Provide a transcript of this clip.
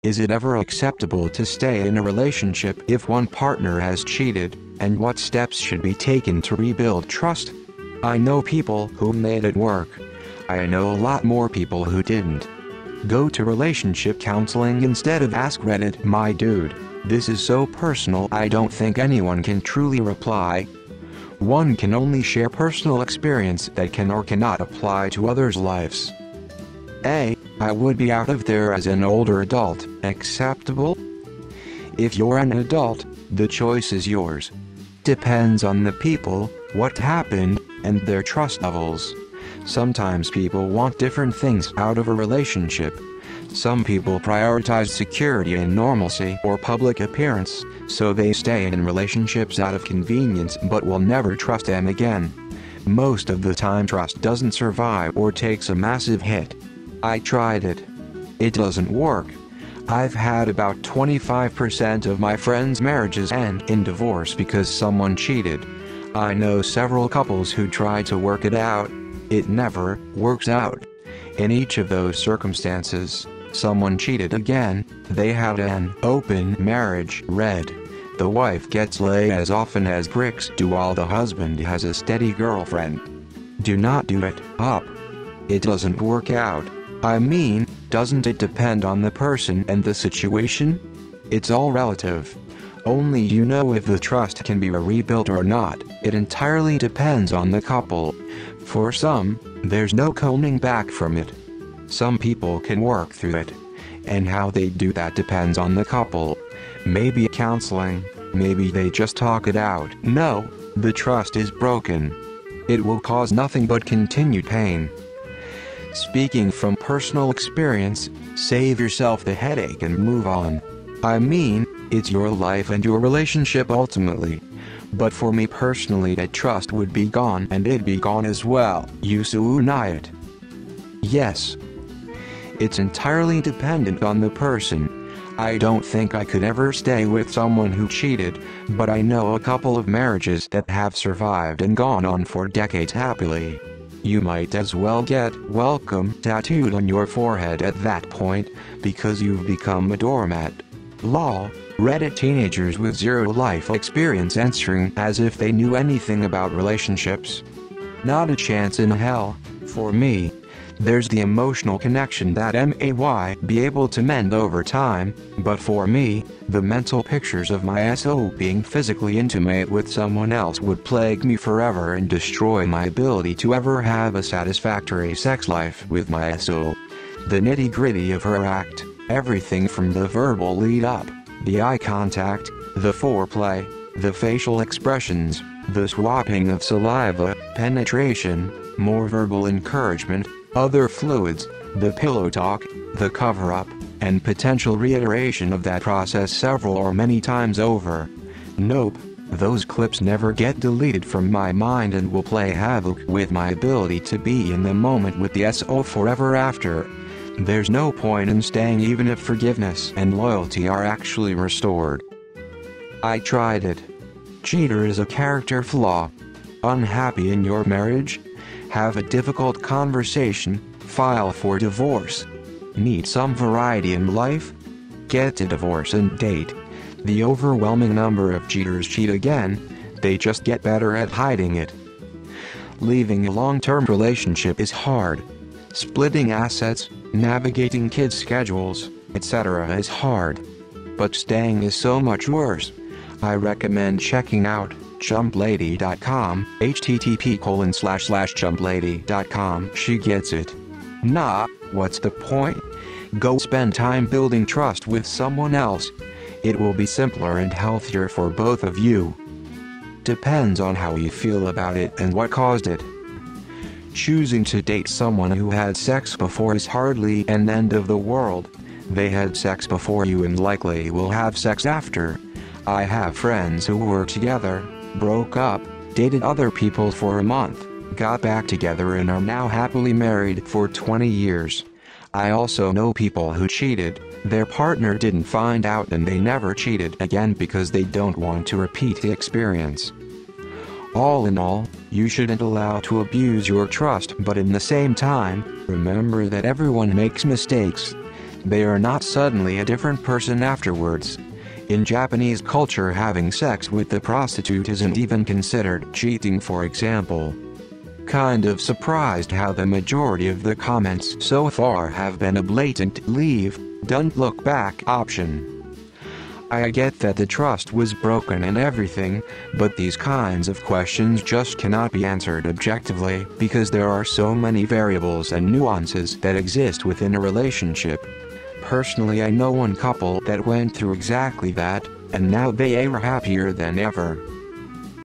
Is it ever acceptable to stay in a relationship if one partner has cheated, and what steps should be taken to rebuild trust? I know people who made it work. I know a lot more people who didn't. Go to relationship counseling instead of Ask Reddit. My dude, this is so personal I don't think anyone can truly reply. One can only share personal experience that can or cannot apply to others' lives. I would be out of there as an older adult. Acceptable? If you're an adult, the choice is yours. Depends on the people, what happened, and their trust levels. Sometimes people want different things out of a relationship. Some people prioritize security and normalcy or public appearance, so they stay in relationships out of convenience but will never trust them again. Most of the time trust doesn't survive or takes a massive hit. I tried it. It doesn't work. I've had about 25% of my friends' marriages end in divorce because someone cheated. I know several couples who try to work it out. It never works out. In each of those circumstances, someone cheated again. They had an open marriage. The wife gets laid as often as bricks do while the husband has a steady girlfriend. Do not do it up. It doesn't work out. I mean, doesn't it depend on the person and the situation? It's all relative. Only you know if the trust can be rebuilt or not. It entirely depends on the couple. For some, there's no coming back from it. Some people can work through it. And how they do that depends on the couple. Maybe counseling, maybe they just talk it out. No, the trust is broken. It will cause nothing but continued pain. Speaking from personal experience, save yourself the headache and move on. I mean, it's your life and your relationship ultimately. But for me personally, that trust would be gone and it'd be gone as well. You deny it. Yes. It's entirely dependent on the person. I don't think I could ever stay with someone who cheated, but I know a couple of marriages that have survived and gone on for decades happily. You might as well get "welcome" tattooed on your forehead at that point, because you've become a doormat. Lol, Reddit teenagers with zero life experience answering as if they knew anything about relationships. Not a chance in hell, for me. There's the emotional connection that may be able to mend over time, but for me, the mental pictures of my SO being physically intimate with someone else would plague me forever and destroy my ability to ever have a satisfactory sex life with my SO. The nitty-gritty of her act, everything from the verbal lead-up, the eye contact, the foreplay, the facial expressions, the swapping of saliva, penetration, more verbal encouragement, other fluids, the pillow talk, the cover-up, and potential reiteration of that process several or many times over. Nope, those clips never get deleted from my mind and will play havoc with my ability to be in the moment with the SO forever after. There's no point in staying even if forgiveness and loyalty are actually restored. I tried it. Cheater is a character flaw. Unhappy in your marriage? Have a difficult conversation, file for divorce. Need some variety in life? Get a divorce and date. The overwhelming number of cheaters cheat again, they just get better at hiding it. Leaving a long-term relationship is hard. Splitting assets, navigating kids' schedules, etc. is hard. But staying is so much worse. I recommend checking out chumplady.com, http://chumplady.com. She gets it. Nah, what's the point? Go spend time building trust with someone else. It will be simpler and healthier for both of you. Depends on how you feel about it and what caused it. Choosing to date someone who had sex before is hardly an end of the world. They had sex before you and likely will have sex after. I have friends who were together, broke up, dated other people for a month, got back together and are now happily married for 20 years. I also know people who cheated, their partner didn't find out and they never cheated again because they don't want to repeat the experience. All in all, you shouldn't allow to abuse your trust, but in the same time, remember that everyone makes mistakes. they are not suddenly a different person afterwards. In Japanese culture, having sex with the prostitute isn't even considered cheating, for example. Kind of surprised how the majority of the comments so far have been a blatant "leave, don't look back" option. I get that the trust was broken and everything, but these kinds of questions just cannot be answered objectively because there are so many variables and nuances that exist within a relationship. Personally, I know one couple that went through exactly that, and now they are happier than ever.